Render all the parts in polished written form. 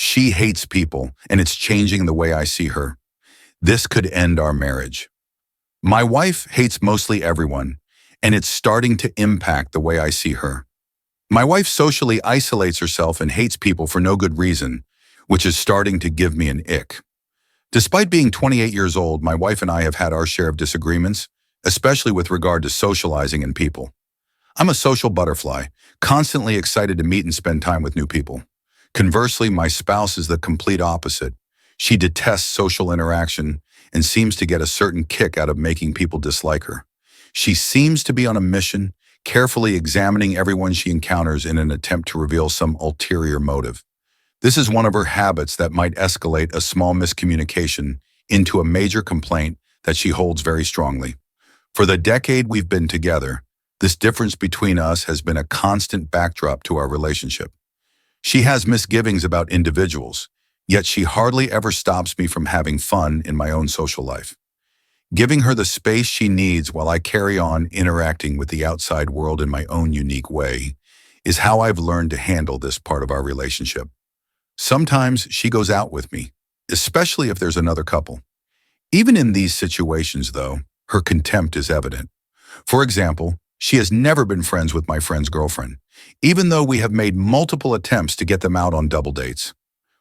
She hates people, and it's changing the way I see her. This could end our marriage. My wife hates mostly everyone, and it's starting to impact the way I see her. My wife socially isolates herself and hates people for no good reason, which is starting to give me an ick. Despite being 28 years old, my wife and I have had our share of disagreements, especially with regard to socializing and people. I'm a social butterfly, constantly excited to meet and spend time with new people. Conversely, my spouse is the complete opposite. She detests social interaction and seems to get a certain kick out of making people dislike her. She seems to be on a mission, carefully examining everyone she encounters in an attempt to reveal some ulterior motive. This is one of her habits that might escalate a small miscommunication into a major complaint that she holds very strongly. For the decade we've been together, this difference between us has been a constant backdrop to our relationship. She has misgivings about individuals, yet she hardly ever stops me from having fun in my own social life. Giving her the space she needs while I carry on interacting with the outside world in my own unique way is how I've learned to handle this part of our relationship. Sometimes she goes out with me, especially if there's another couple. Even in these situations, though, her contempt is evident. For example, she has never been friends with my friend's girlfriend, even though we have made multiple attempts to get them out on double dates.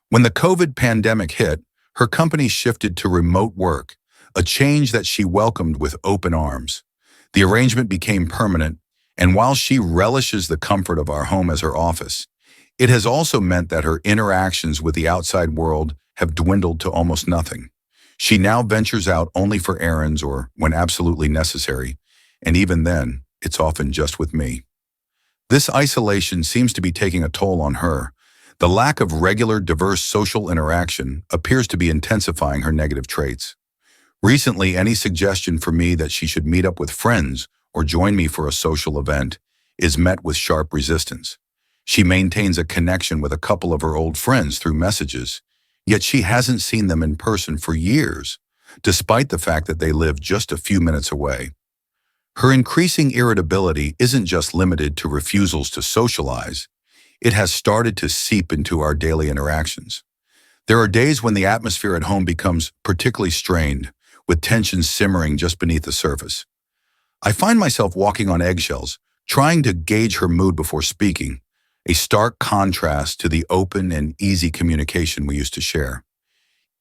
When the COVID pandemic hit, her company shifted to remote work, a change that she welcomed with open arms. The arrangement became permanent, and while she relishes the comfort of our home as her office, it has also meant that her interactions with the outside world have dwindled to almost nothing. She now ventures out only for errands or when absolutely necessary, and even then, it's often just with me. This isolation seems to be taking a toll on her. The lack of regular, diverse social interaction appears to be intensifying her negative traits. Recently, any suggestion for me that she should meet up with friends or join me for a social event is met with sharp resistance. She maintains a connection with a couple of her old friends through messages, yet she hasn't seen them in person for years, despite the fact that they live just a few minutes away. Her increasing irritability isn't just limited to refusals to socialize. It has started to seep into our daily interactions. There are days when the atmosphere at home becomes particularly strained, with tensions simmering just beneath the surface. I find myself walking on eggshells, trying to gauge her mood before speaking, a stark contrast to the open and easy communication we used to share.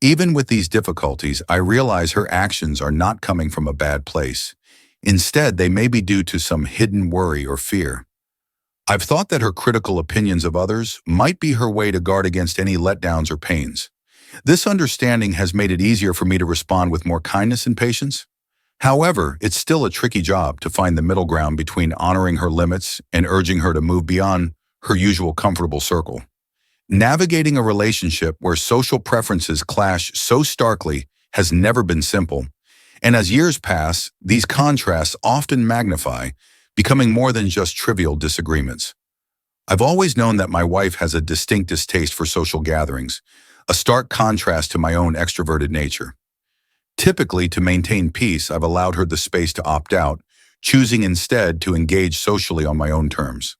Even with these difficulties, I realize her actions are not coming from a bad place. Instead, they may be due to some hidden worry or fear. I've thought that her critical opinions of others might be her way to guard against any letdowns or pains. This understanding has made it easier for me to respond with more kindness and patience. However, it's still a tricky job to find the middle ground between honoring her limits and urging her to move beyond her usual comfortable circle. Navigating a relationship where social preferences clash so starkly has never been simple, and as years pass, these contrasts often magnify, becoming more than just trivial disagreements. I've always known that my wife has a distinct distaste for social gatherings, a stark contrast to my own extroverted nature. Typically, to maintain peace, I've allowed her the space to opt out, choosing instead to engage socially on my own terms.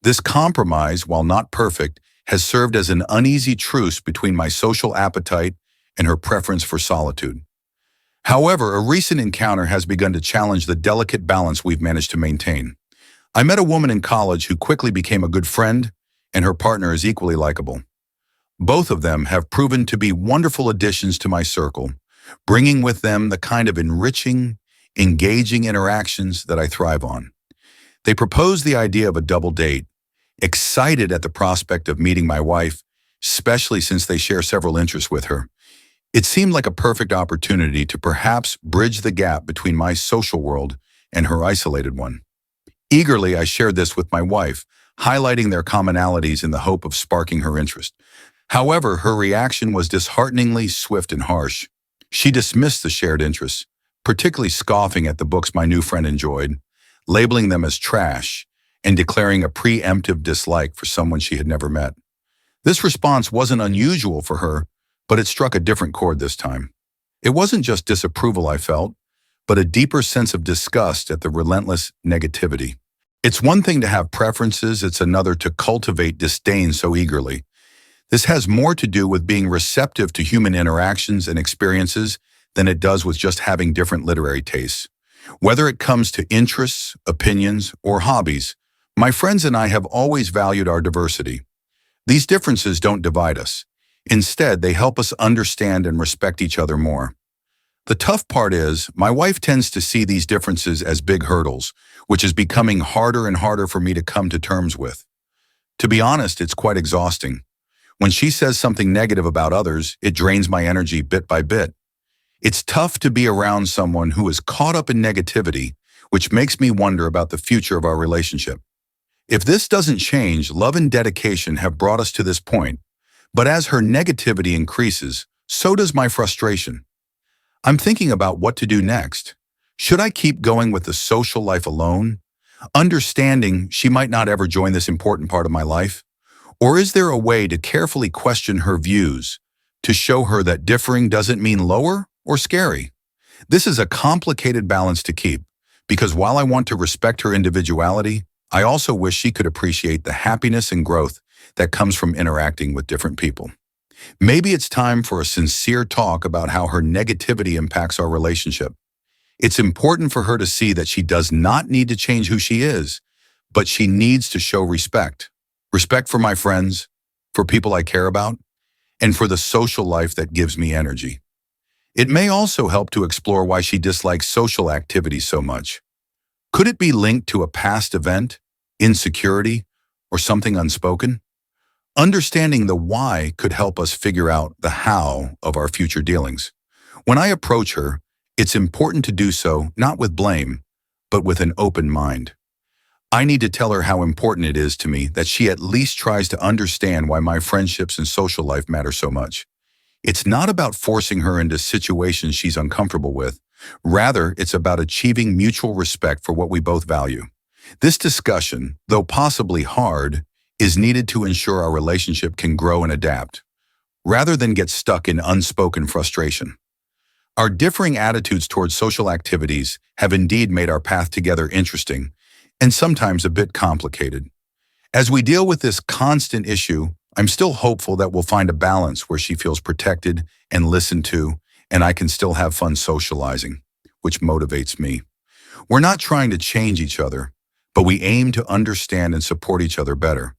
This compromise, while not perfect, has served as an uneasy truce between my social appetite and her preference for solitude. However, a recent encounter has begun to challenge the delicate balance we've managed to maintain. I met a woman in college who quickly became a good friend, and her partner is equally likable. Both of them have proven to be wonderful additions to my circle, bringing with them the kind of enriching, engaging interactions that I thrive on. They proposed the idea of a double date, excited at the prospect of meeting my wife, especially since they share several interests with her. It seemed like a perfect opportunity to perhaps bridge the gap between my social world and her isolated one. Eagerly, I shared this with my wife, highlighting their commonalities in the hope of sparking her interest. However, her reaction was dishearteningly swift and harsh. She dismissed the shared interests, particularly scoffing at the books my new friend enjoyed, labeling them as trash, and declaring a preemptive dislike for someone she had never met. This response wasn't unusual for her, but it struck a different chord this time. It wasn't just disapproval I felt, but a deeper sense of disgust at the relentless negativity. It's one thing to have preferences, it's another to cultivate disdain so eagerly. This has more to do with being receptive to human interactions and experiences than it does with just having different literary tastes. Whether it comes to interests, opinions, or hobbies, my friends and I have always valued our diversity. These differences don't divide us. Instead, they help us understand and respect each other more. The tough part is, my wife tends to see these differences as big hurdles, which is becoming harder and harder for me to come to terms with. To be honest, it's quite exhausting. When she says something negative about others, it drains my energy bit by bit. It's tough to be around someone who is caught up in negativity, which makes me wonder about the future of our relationship. If this doesn't change, love and dedication have brought us to this point, but as her negativity increases, so does my frustration. I'm thinking about what to do next. Should I keep going with the social life alone, understanding she might not ever join this important part of my life? Or is there a way to carefully question her views, to show her that differing doesn't mean lower or scary? This is a complicated balance to keep, because while I want to respect her individuality, I also wish she could appreciate the happiness and growth that comes from interacting with different people. Maybe it's time for a sincere talk about how her negativity impacts our relationship. It's important for her to see that she does not need to change who she is, but she needs to show respect. Respect for my friends, for people I care about, and for the social life that gives me energy. It may also help to explore why she dislikes social activities so much. Could it be linked to a past event, insecurity, or something unspoken? Understanding the why could help us figure out the how of our future dealings. When I approach her, it's important to do so not with blame, but with an open mind. I need to tell her how important it is to me that she at least tries to understand why my friendships and social life matter so much. It's not about forcing her into situations she's uncomfortable with. Rather, it's about achieving mutual respect for what we both value. This discussion, though possibly hard, is needed to ensure our relationship can grow and adapt, rather than get stuck in unspoken frustration. Our differing attitudes towards social activities have indeed made our path together interesting, and sometimes a bit complicated. As we deal with this constant issue, I'm still hopeful that we'll find a balance where she feels protected and listened to, and I can still have fun socializing, which motivates me. We're not trying to change each other, but we aim to understand and support each other better,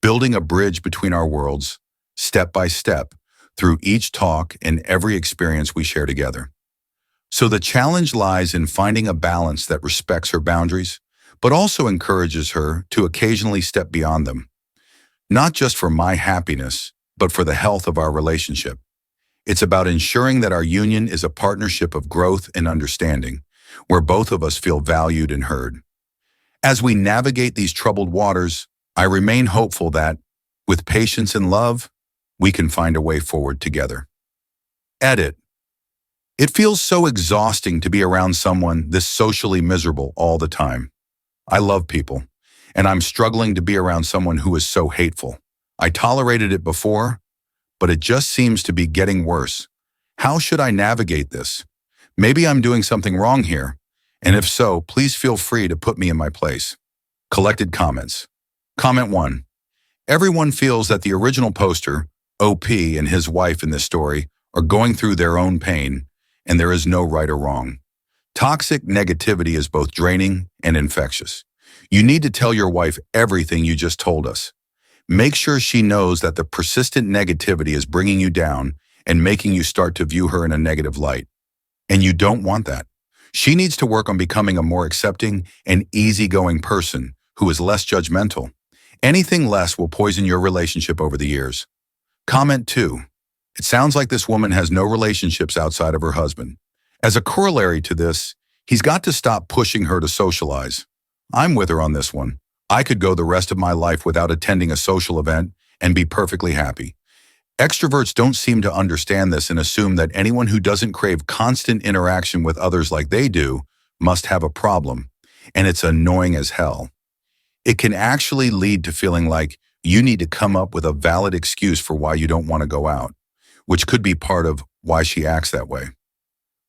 building a bridge between our worlds, step by step, through each talk and every experience we share together. So the challenge lies in finding a balance that respects her boundaries, but also encourages her to occasionally step beyond them, not just for my happiness, but for the health of our relationship. It's about ensuring that our union is a partnership of growth and understanding, where both of us feel valued and heard. As we navigate these troubled waters, I remain hopeful that, with patience and love, we can find a way forward together. Edit. It feels so exhausting to be around someone this socially miserable all the time. I love people, and I'm struggling to be around someone who is so hateful. I tolerated it before, but it just seems to be getting worse. How should I navigate this? Maybe I'm doing something wrong here, and if so, please feel free to put me in my place. Collected comments. Comment 1. Everyone feels that the original poster, OP, and his wife in this story are going through their own pain, and there is no right or wrong. Toxic negativity is both draining and infectious. You need to tell your wife everything you just told us. Make sure she knows that the persistent negativity is bringing you down and making you start to view her in a negative light. And you don't want that. She needs to work on becoming a more accepting and easygoing person who is less judgmental. Anything less will poison your relationship over the years. Comment 2. It sounds like this woman has no relationships outside of her husband. As a corollary to this, he's got to stop pushing her to socialize. I'm with her on this one. I could go the rest of my life without attending a social event and be perfectly happy. Extroverts don't seem to understand this and assume that anyone who doesn't crave constant interaction with others like they do must have a problem, and it's annoying as hell. It can actually lead to feeling like you need to come up with a valid excuse for why you don't want to go out, which could be part of why she acts that way.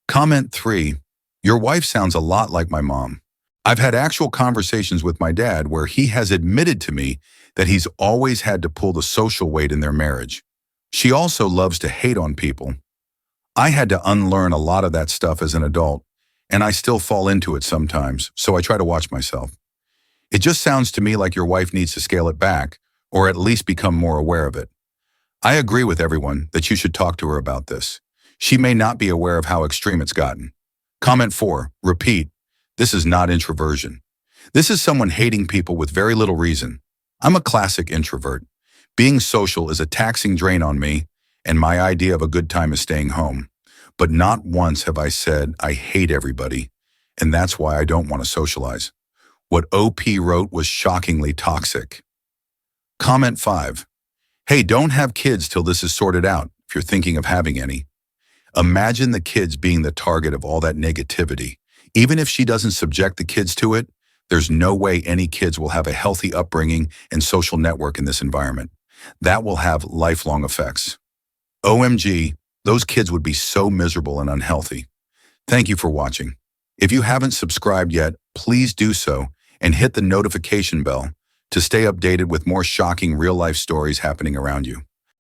Comment 3. Your wife sounds a lot like my mom. I've had actual conversations with my dad where he has admitted to me that he's always had to pull the social weight in their marriage. She also loves to hate on people. I had to unlearn a lot of that stuff as an adult, and I still fall into it sometimes, so I try to watch myself. It just sounds to me like your wife needs to scale it back, or at least become more aware of it. I agree with everyone that you should talk to her about this. She may not be aware of how extreme it's gotten. Comment 4. Repeat. This is not introversion. This is someone hating people with very little reason. I'm a classic introvert. Being social is a taxing drain on me, and my idea of a good time is staying home. But not once have I said I hate everybody, and that's why I don't want to socialize. What OP wrote was shockingly toxic. Comment 5. Hey, don't have kids till this is sorted out, if you're thinking of having any. Imagine the kids being the target of all that negativity. Even if she doesn't subject the kids to it, there's no way any kids will have a healthy upbringing and social network in this environment. That will have lifelong effects. OMG, those kids would be so miserable and unhealthy. Thank you for watching. If you haven't subscribed yet, please do so and hit the notification bell to stay updated with more shocking real-life stories happening around you.